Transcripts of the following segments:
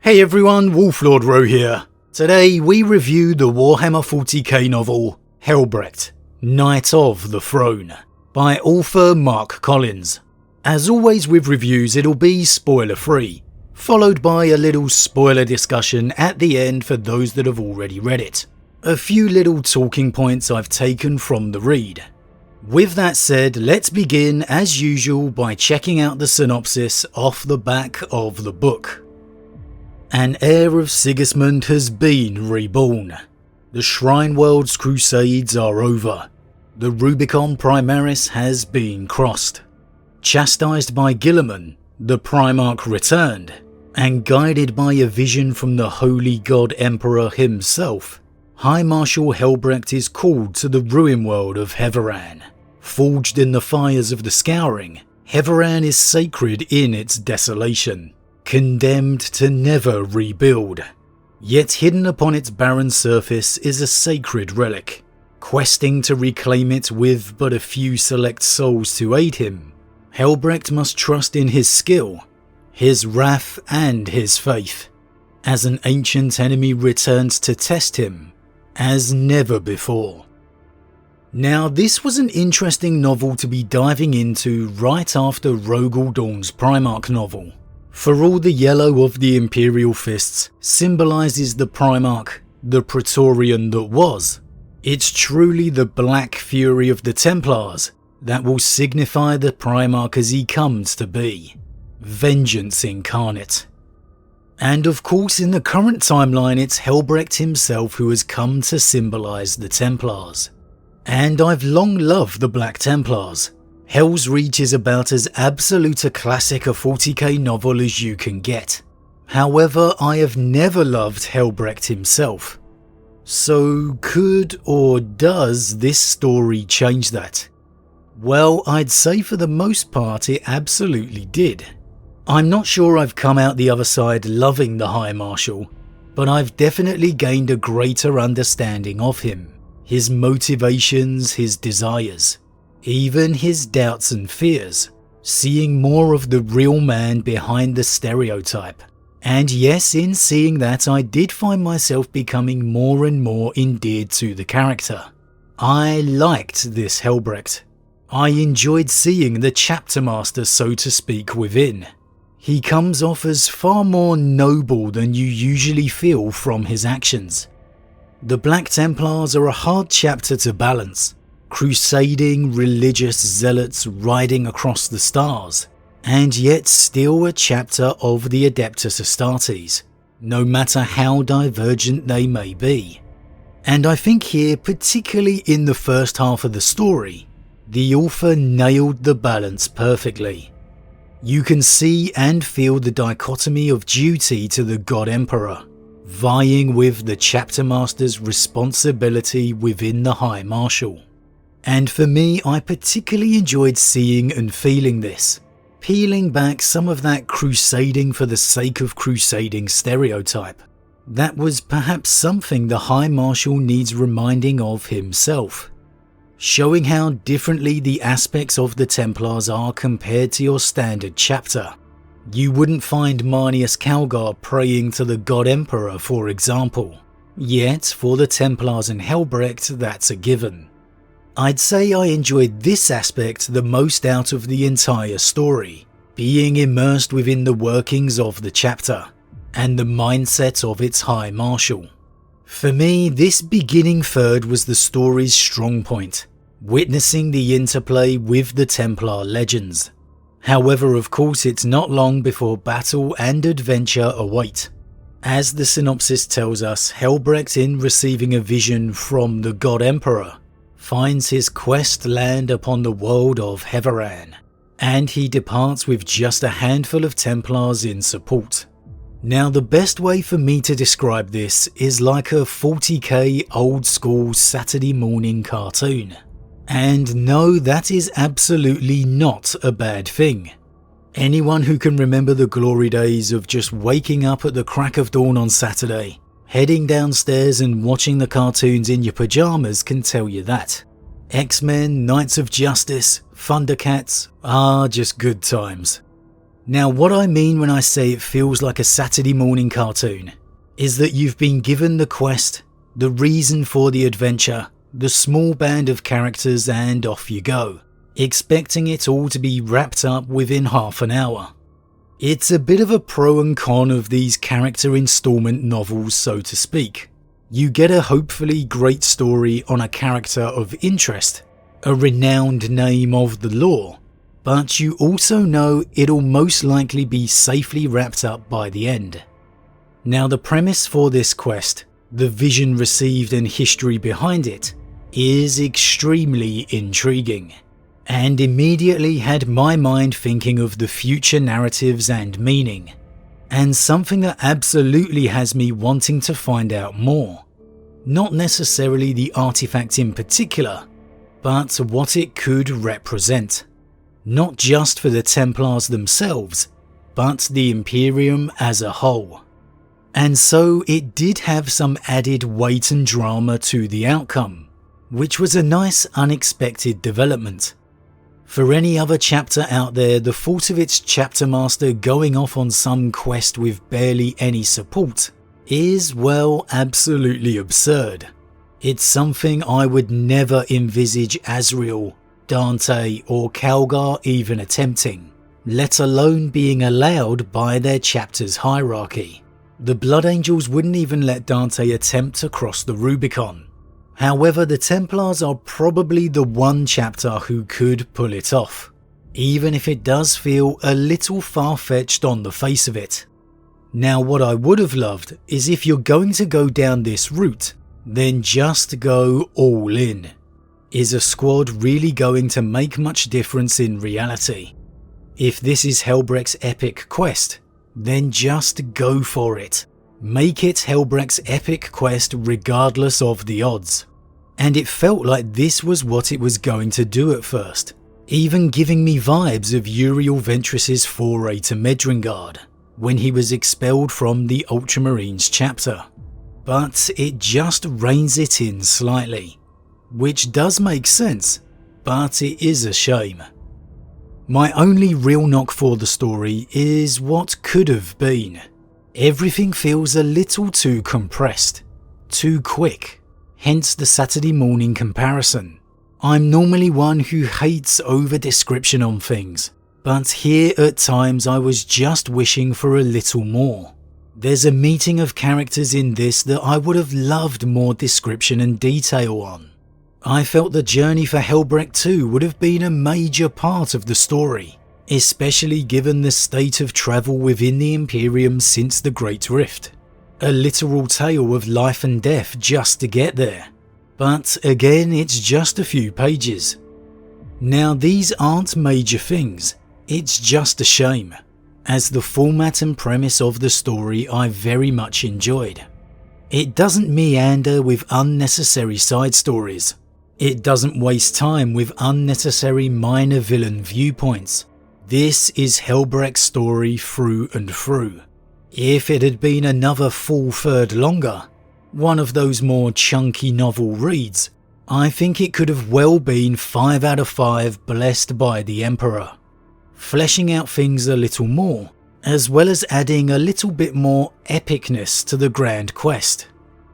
Hey everyone, Wolf Lord Rho here. Today we review the Warhammer 40k novel Helbrecht, Knight of the Throne by author Marc Collins. As always with reviews, it'll be spoiler free, followed by a little spoiler discussion at the end for those that have already read it. A few little talking points I've taken from the read. With that said, let's begin as usual by checking out the synopsis off the back of the book. An heir of Sigismund has been reborn. The Shrine World's crusades are over. The Rubicon Primaris has been crossed. Chastised by Guilliman, the Primarch returned, and guided by a vision from the Holy God Emperor himself, High Marshal Helbrecht is called to the ruin world of Heveran. Forged in the fires of the Scouring, Heveran is sacred in its desolation, condemned to never rebuild. Yet hidden upon its barren surface is a sacred relic. Questing to reclaim it with but a few select souls to aid him, Helbrecht must trust in his skill, his wrath and his faith, as an ancient enemy returns to test him as never before. Now this was an interesting novel to be diving into right after Rogal Dawn's Primarch novel. For all the yellow of the Imperial Fists symbolises the Primarch, the Praetorian that was, it's truly the black fury of the Templars that will signify the Primarch as he comes to be. Vengeance incarnate. And of course in the current timeline it's Helbrecht himself who has come to symbolise the Templars. And I've long loved the Black Templars. Hell's Reach is about as absolute a classic a 40k novel as you can get. However, I have never loved Helbrecht himself. So could or does this story change that? Well, I'd say for the most part it absolutely did. I'm not sure I've come out the other side loving the High Marshal, but I've definitely gained a greater understanding of him, his motivations, his desires, even his doubts and fears, seeing more of the real man behind the stereotype. And yes, in seeing that I did find myself becoming more and more endeared to the character. I liked this Helbrecht. I enjoyed seeing the chapter master, so to speak, within. He comes off as far more noble than you usually feel from his actions. The Black Templars are a hard chapter to balance. Crusading religious zealots riding across the stars, and yet still a chapter of the Adeptus Astartes, no matter how divergent they may be. And I think here, particularly in the first half of the story, the author nailed the balance perfectly. You can see and feel the dichotomy of duty to the God Emperor, vying with the chapter master's responsibility within the High Marshal. And for me, I particularly enjoyed seeing and feeling this, peeling back some of that crusading for the sake of crusading stereotype. That was perhaps something the High Marshal needs reminding of himself, showing how differently the aspects of the Templars are compared to your standard chapter. You wouldn't find Marnius Calgar praying to the God Emperor, for example, yet for the Templars and Helbrecht that's a given. I'd say I enjoyed this aspect the most out of the entire story, being immersed within the workings of the chapter, and the mindset of its High Marshal. For me, this beginning third was the story's strong point, witnessing the interplay with the Templar legends. However, of course, it's not long before battle and adventure await. As the synopsis tells us, Helbrecht, in receiving a vision from the God Emperor, finds his quest land upon the world of Heveran, and he departs with just a handful of Templars in support. Now the best way for me to describe this is like a 40k old school Saturday morning cartoon. And no, that is absolutely not a bad thing. Anyone who can remember the glory days of just waking up at the crack of dawn on Saturday, heading downstairs and watching the cartoons in your pyjamas can tell you that. X-Men, Knights of Justice, Thundercats are just good times. Now, what I mean when I say it feels like a Saturday morning cartoon is that you've been given the quest, the reason for the adventure, the small band of characters, and off you go, expecting it all to be wrapped up within half an hour. It's a bit of a pro and con of these character installment novels, so to speak. You get a hopefully great story on a character of interest, a renowned name of the lore, but you also know it'll most likely be safely wrapped up by the end. Now, the premise for this quest, the vision received and history behind it, is extremely intriguing, and immediately had my mind thinking of the future narratives and meaning, and something that absolutely has me wanting to find out more. Not necessarily the artifact in particular, but what it could represent. Not just for the Templars themselves, but the Imperium as a whole. And so it did have some added weight and drama to the outcome, which was a nice unexpected development. For any other chapter out there, the thought of its chapter master going off on some quest with barely any support is, well, absolutely absurd. It's something I would never envisage Azrael, Dante or Calgar even attempting, let alone being allowed by their chapter's hierarchy. The Blood Angels wouldn't even let Dante attempt to cross the Rubicon. However, the Templars are probably the one chapter who could pull it off, even if it does feel a little far-fetched on the face of it. Now, what I would have loved is if you're going to go down this route, then just go all in. Is a squad really going to make much difference in reality? If this is Helbrecht's epic quest, then just go for it. Make it Helbrecht's epic quest regardless of the odds. And it felt like this was what it was going to do at first, even giving me vibes of Uriel Ventress's foray to Medringard, when he was expelled from the Ultramarines chapter. But it just reins it in slightly, which does make sense, but it is a shame. My only real knock for the story is what could have been. Everything feels a little too compressed, too quick, hence the Saturday morning comparison. I'm normally one who hates over-description on things, but here at times I was just wishing for a little more. There's a meeting of characters in this that I would have loved more description and detail on. I felt the journey for Helbrecht too would have been a major part of the story, especially given the state of travel within the Imperium since the Great Rift. A literal tale of life and death just to get there. But again, it's just a few pages. Now, these aren't major things, it's just a shame, as the format and premise of the story I very much enjoyed. It doesn't meander with unnecessary side stories. It doesn't waste time with unnecessary minor villain viewpoints. This is Helbrecht's story through and through. If it had been another full third longer, one of those more chunky novel reads, I think it could have well been 5 out of 5 blessed by the Emperor. Fleshing out things a little more, as well as adding a little bit more epicness to the grand quest.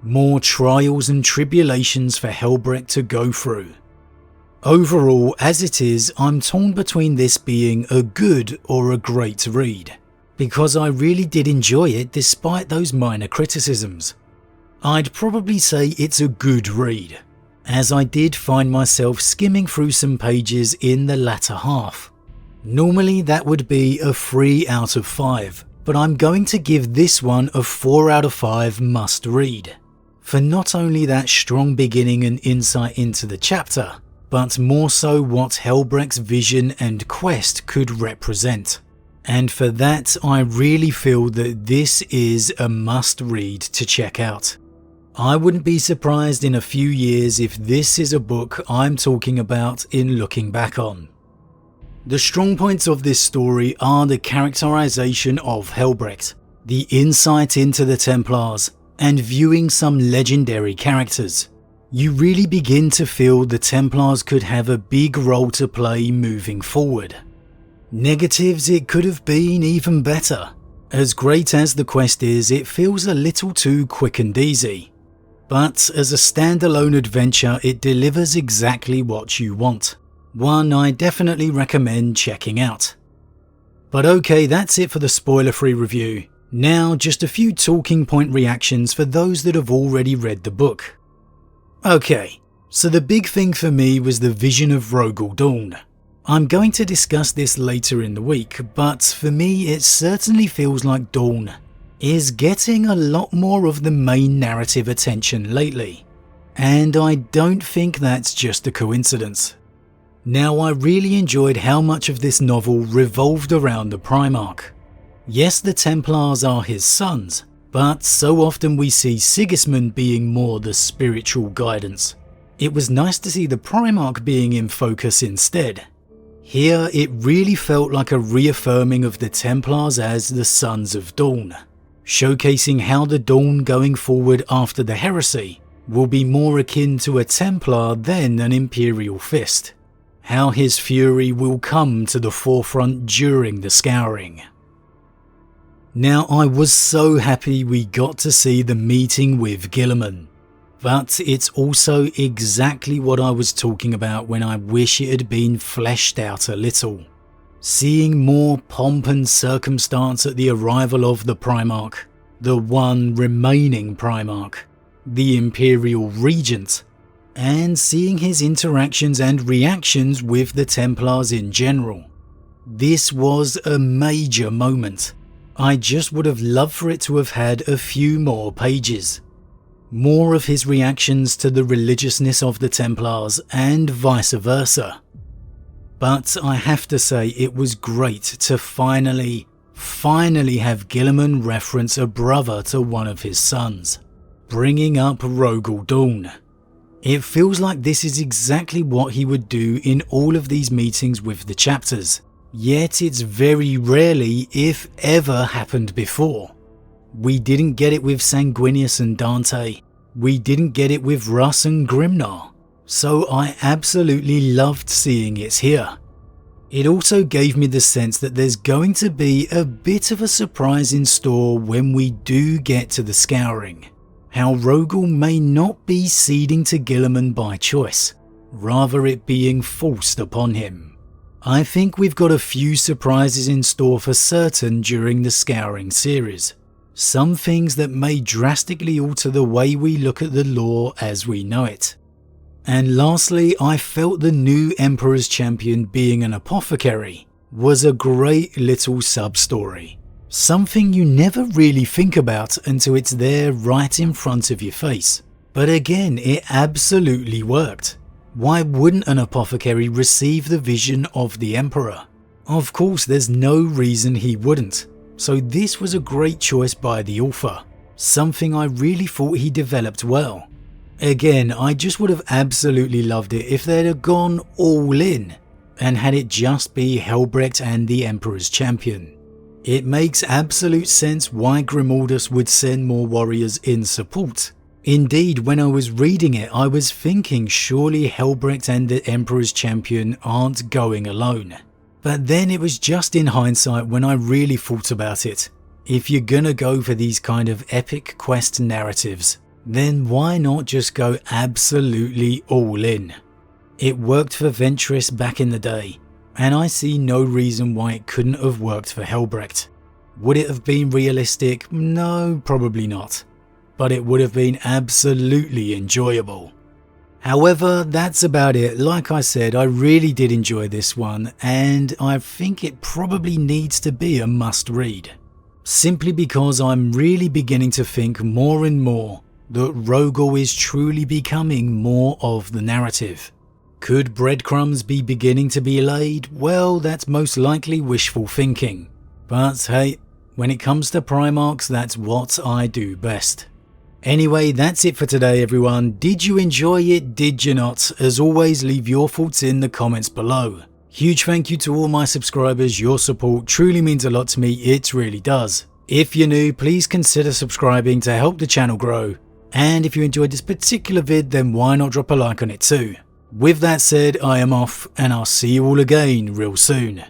More trials and tribulations for Helbrecht to go through. Overall, as it is, I'm torn between this being a good or a great read, because I really did enjoy it despite those minor criticisms. I'd probably say it's a good read, as I did find myself skimming through some pages in the latter half. Normally that would be a 3 out of 5, but I'm going to give this one a 4 out of 5 must read. For not only that strong beginning and insight into the chapter, but more so what Helbrecht's vision and quest could represent. And for that, I really feel that this is a must read to check out. I wouldn't be surprised in a few years if this is a book I'm talking about in looking back on. The strong points of this story are the characterization of Helbrecht, the insight into the Templars, and viewing some legendary characters. You really begin to feel the Templars could have a big role to play moving forward. Negatives, it could have been even better. As great as the quest is, it feels a little too quick and easy. But as a standalone adventure, it delivers exactly what you want. One I definitely recommend checking out. But okay, that's it for the spoiler-free review. Now just a few talking point reactions for those that have already read the book. Okay, so the big thing for me was the vision of Rogel Dawn. I'm going to discuss this later in the week, but for me it certainly feels like Dawn is getting a lot more of the main narrative attention lately. And I don't think that's just a coincidence. Now, I really enjoyed how much of this novel revolved around the Primarch. Yes, the Templars are his sons, but so often we see Sigismund being more the spiritual guidance. It was nice to see the Primarch being in focus instead. Here, it really felt like a reaffirming of the Templars as the Sons of Dawn, showcasing how the Dawn going forward after the heresy will be more akin to a Templar than an Imperial Fist. How his fury will come to the forefront during the Scouring. Now, I was so happy we got to see the meeting with Guilliman, but it's also exactly what I was talking about when I wish it had been fleshed out a little. Seeing more pomp and circumstance at the arrival of the Primarch, the one remaining Primarch, the Imperial Regent, and seeing his interactions and reactions with the Templars in general. This was a major moment. I just would have loved for it to have had a few more pages. More of his reactions to the religiousness of the Templars and vice versa. But I have to say it was great to finally have Guilliman reference a brother to one of his sons, bringing up Rogel Dawn. It feels like this is exactly what he would do in all of these meetings with the chapters, yet it's very rarely, if ever, happened before. We didn't get it with Sanguinius and Dante, we didn't get it with Russ and Grimnar, so I absolutely loved seeing it here. It also gave me the sense that there's going to be a bit of a surprise in store when we do get to the Scouring. How Rogel may not be ceding to Guilliman by choice, rather it being forced upon him. I think we've got a few surprises in store for certain during the Scouring series. Some things that may drastically alter the way we look at the lore as we know it. And lastly, I felt the new Emperor's Champion being an apothecary was a great little sub-story. Something you never really think about until it's there right in front of your face. But again, it absolutely worked. Why wouldn't an apothecary receive the vision of the Emperor? Of course, there's no reason he wouldn't. So this was a great choice by the author. Something I really thought he developed well. Again, I just would have absolutely loved it if they'd have gone all in and had it just be Helbrecht and the Emperor's Champion. It makes absolute sense why Grimaldus would send more warriors in support. Indeed, when I was reading it, I was thinking surely Helbrecht and the Emperor's Champion aren't going alone. But then it was just in hindsight when I really thought about it. If you're gonna go for these kind of epic quest narratives, then why not just go absolutely all in? It worked for Ventress back in the day, and I see no reason why it couldn't have worked for Helbrecht. Would it have been realistic? No, probably not. But it would have been absolutely enjoyable. However, that's about it. Like I said, I really did enjoy this one, and I think it probably needs to be a must-read. Simply because I'm really beginning to think more and more that Rogel is truly becoming more of the narrative. Could breadcrumbs be beginning to be laid? Well, that's most likely wishful thinking. But hey, when it comes to Primarchs, that's what I do best. Anyway, that's it for today everyone. Did you enjoy it? Did you not? As always, leave your thoughts in the comments below. Huge thank you to all my subscribers. Your support truly means a lot to me, it really does. If you're new, please consider subscribing to help the channel grow. And if you enjoyed this particular vid, then why not drop a like on it too. With that said, I am off, and I'll see you all again real soon.